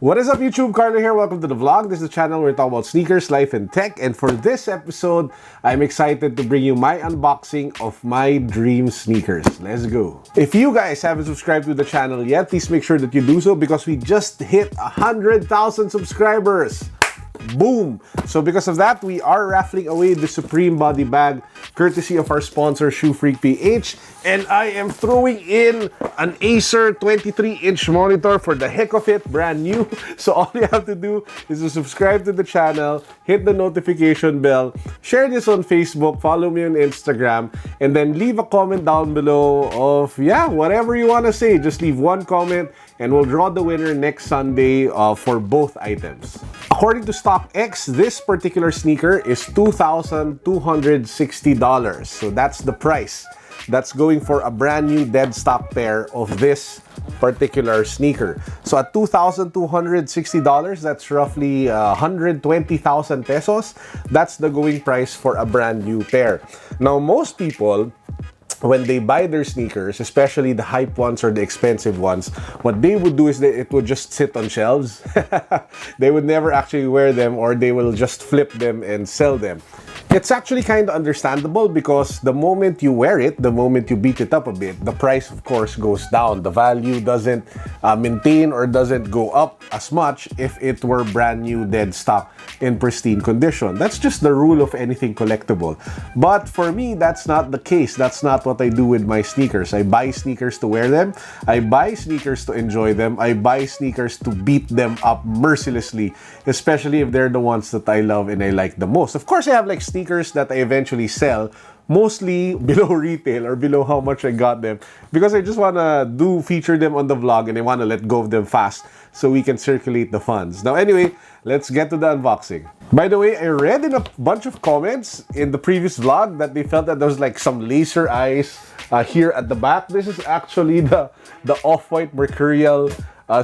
What is up YouTube? Carlo here. Welcome to the vlog. This is a channel where we talk about sneakers, life, and tech. And for this episode, I'm excited to bring you my unboxing of my dream sneakers. Let's go. If you guys haven't subscribed to the channel yet, please make sure that you do so because we just hit 100,000 subscribers. Boom! So because of that, we are raffling away the Supreme Body Bag courtesy of our sponsor Shoe Freak PH, and I am throwing in an Acer 23-inch monitor for the heck of it, brand new. So all you have to do is to subscribe to the channel, hit the notification bell, share this on Facebook, follow me on Instagram, and then leave a comment down below of whatever you want to say. Just leave one comment and we'll draw the winner next Sunday for both items. According to StockX, this particular sneaker is $2,260. So that's the price. That's going for a brand new dead stock pair of this particular sneaker. So at $2,260, that's roughly 120,000 pesos. That's the going price for a brand new pair. Now, most people, when they buy their sneakers, especially the hype ones or the expensive ones, what they would do is that it would just sit on shelves. They would never actually wear them, or they will just flip them and sell them. It's actually kind of understandable because the moment you wear it, the moment you beat it up a bit, the price of course goes down. The value doesn't maintain or doesn't go up as much if it were brand new dead stock in pristine condition. That's just the rule of anything collectible. But for me, that's not the case. That's not what I do with my sneakers. I buy sneakers to wear them. I buy sneakers to enjoy them. I buy sneakers to beat them up mercilessly, especially if they're the ones that I love and I like the most. Of course, I have like sneakers that I eventually sell, mostly below retail or below how much I got them, because I just want to feature them on the vlog and I want to let go of them fast so we can circulate the funds. Now anyway, let's get to the unboxing. By the way, I read in a bunch of comments in the previous vlog that they felt that there was like some laser eyes here at the back. This is actually the off-white mercurial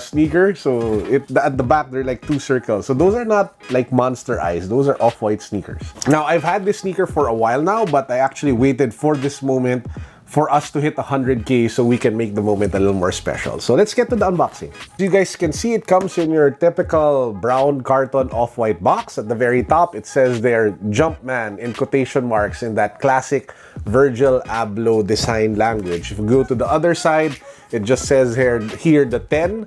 sneaker. So at the back, they're like two circles. So those are not like monster eyes. Those are off-white sneakers. Now, I've had this sneaker for a while now, but I actually waited for this moment for us to hit 100K so we can make the moment a little more special. So let's get to the unboxing. As you guys can see, it comes in your typical brown carton off-white box. At the very top, it says there, Jumpman in quotation marks in that classic Virgil Abloh design language. If you go to the other side, it just says here the 10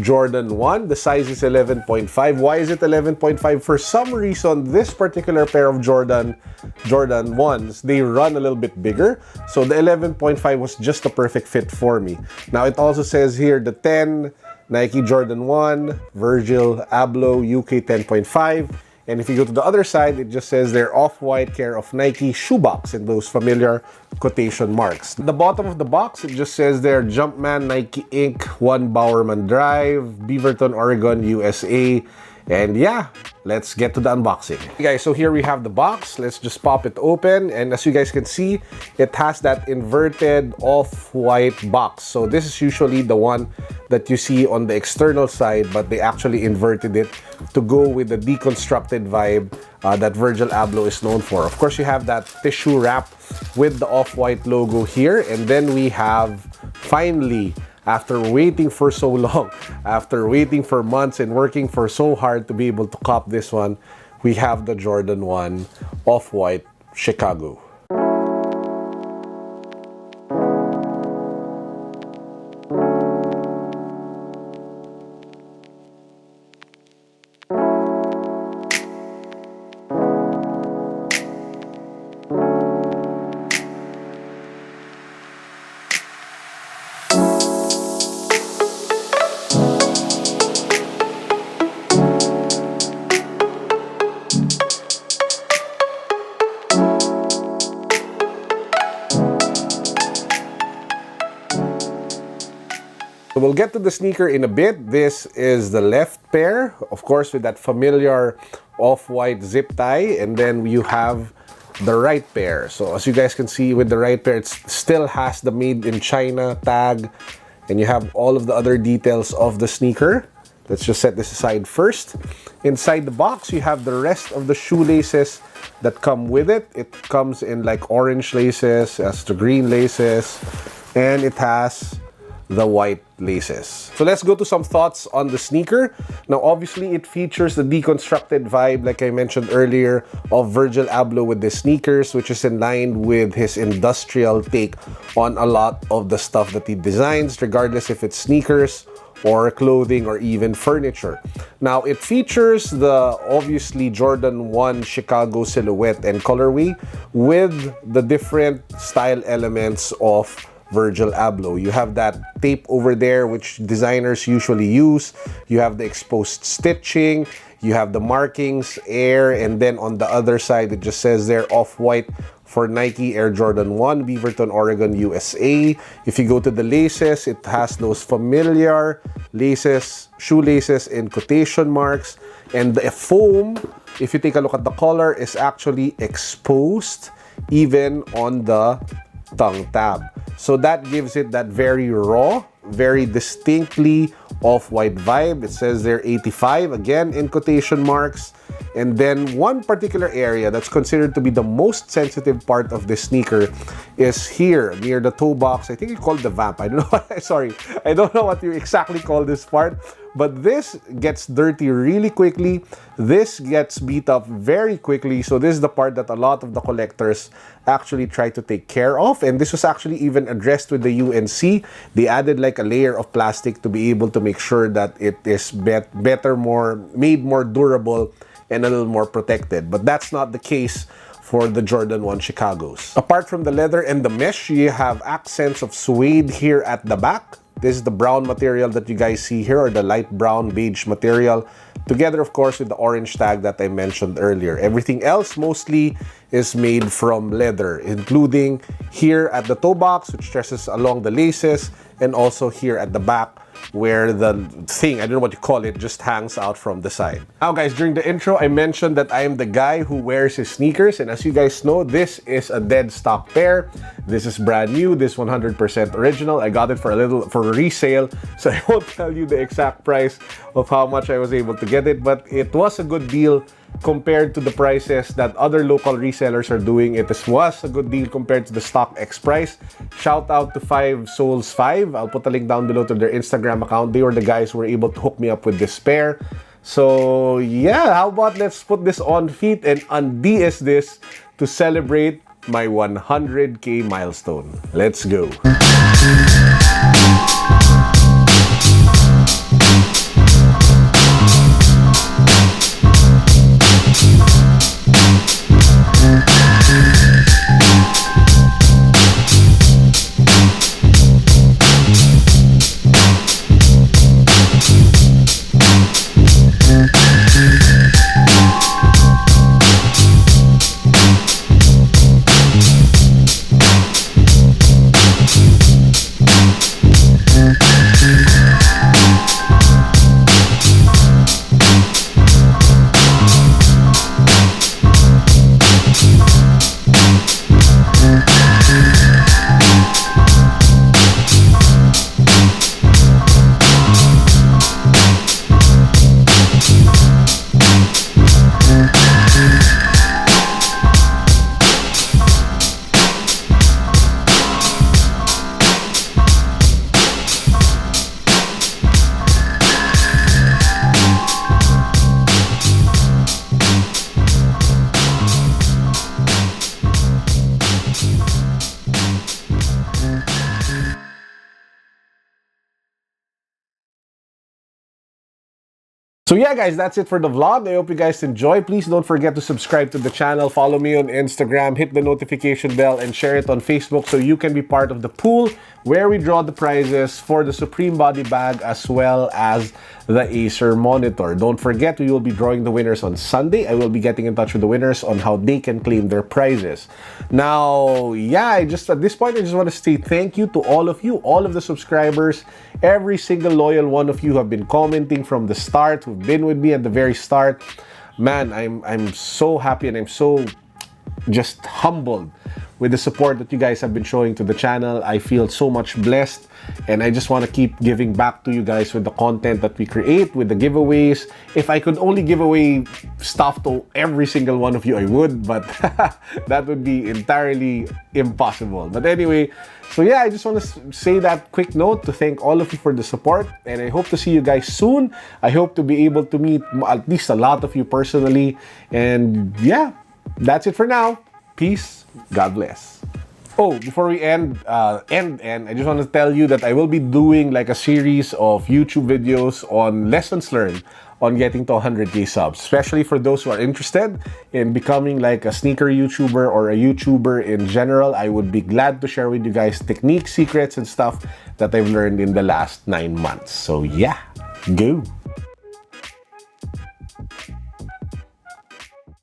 Jordan 1. The size is 11.5. Why is it 11.5? For some reason, this particular pair of Jordan 1s, they run a little bit bigger. So the 11.5 was just a perfect fit for me. Now, it also says here the 10 Nike Jordan 1, Virgil Abloh UK 10.5. And if you go to the other side, it just says they're off-white care of Nike shoebox in those familiar quotation marks. The bottom of the box, it just says there, Jumpman Nike Inc. 1 Bowerman Drive, Beaverton, Oregon, USA. And yeah, let's get to the unboxing. Okay guys, so here we have the box. Let's just pop it open. And as you guys can see, it has that inverted off-white box. So this is usually the one that you see on the external side, but they actually inverted it to go with the deconstructed vibe that Virgil Abloh is known for. Of course, you have that tissue wrap with the off-white logo here. And then we have, finally, after waiting for so long, after waiting for months and working for so hard to be able to cop this one, we have the Jordan 1 Off-White Chicago. So we'll get to the sneaker in a bit. This is the left pair, of course, with that familiar off-white zip tie. And then you have the right pair. So as you guys can see with the right pair, it still has the made in China tag. And you have all of the other details of the sneaker. Let's just set this aside first. Inside the box, you have the rest of the shoelaces that come with it. It comes in like orange laces, as the green laces, and it has the white laces. So let's go to some thoughts on the sneaker. Now, obviously, it features the deconstructed vibe, like I mentioned earlier, of Virgil Abloh with the sneakers, which is in line with his industrial take on a lot of the stuff that he designs, regardless if it's sneakers or clothing or even furniture. Now, it features the obviously Jordan 1 Chicago silhouette and colorway with the different style elements of Virgil Abloh. You have that tape over there, which designers usually use. You have the exposed stitching. You have the markings, Air, and then on the other side, it just says there Off-White for Nike Air Jordan 1, Beaverton, Oregon, USA. If you go to the laces, it has those familiar laces, shoelaces in quotation marks. And the foam, if you take a look at the color, is actually exposed even on the tongue tab. So that gives it that very raw, very distinctly off-white vibe. It says there 85, again in quotation marks. And then one particular area that's considered to be the most sensitive part of this sneaker is here near the toe box. I think you call it the vamp. I don't know. Sorry, I don't know what you exactly call this part. But this gets dirty really quickly. This gets beat up very quickly. So this is the part that a lot of the collectors actually try to take care of. And this was actually even addressed with the UNC. They added like a layer of plastic to be able to make sure that it is better, made more durable and a little more protected. But that's not the case for the Jordan 1 Chicagos. Apart from the leather and the mesh, you have accents of suede here at the back. This is the brown material that you guys see here, or the light brown beige material, together of course with the orange tag that I mentioned earlier. Everything else mostly is made from leather, including here at the toe box, which stretches along the laces, and also here at the back, where the thing, I don't know what you call it, just hangs out from the side. Now guys, during the intro, I mentioned that I am the guy who wears his sneakers, and as you guys know, this is a dead stock pair. This is brand new, this 100% original. I got it for resale, so I won't tell you the exact price of how much I was able to get it, but it was a good deal compared to the prices that other local resellers are doing. It was a good deal compared to the StockX price. Shout out to 5 Souls 5. I'll put a link down below to their Instagram account. They were the guys who were able to hook me up with this pair. So yeah, how about let's put this on feet and un-DS this to celebrate my 100K milestone. Let's go. So yeah guys, that's it for the vlog. I hope you guys enjoy. Please don't forget to subscribe to the channel, follow me on Instagram, hit the notification bell, and share it on Facebook so you can be part of the pool where we draw the prizes for the Supreme Body Bag as well as the Acer monitor. Don't forget, we will be drawing the winners on Sunday. I will be getting in touch with the winners on how they can claim their prizes. Now, yeah, at this point, I just want to say thank you to all of you, all of the subscribers, every single loyal one of you who have been commenting from the start, who've been with me at the very start. Man, I'm so happy and I'm so just humbled with the support that you guys have been showing to the channel. I feel so much blessed, and I just want to keep giving back to you guys with the content that we create, with the giveaways. If I could only give away stuff to every single one of you, I would, but that would be entirely impossible. But anyway, so yeah, I just want to say that quick note to thank all of you for the support, and I hope to see you guys soon. I hope to be able to meet at least a lot of you personally, and yeah, that's it for now. Peace. God bless. Oh, before we end, I just want to tell you that I will be doing like a series of YouTube videos on lessons learned on getting to 100K subs, especially for those who are interested in becoming like a sneaker YouTuber or a YouTuber in general. I would be glad to share with you guys techniques, secrets, and stuff that I've learned in the last 9 months. So yeah, go.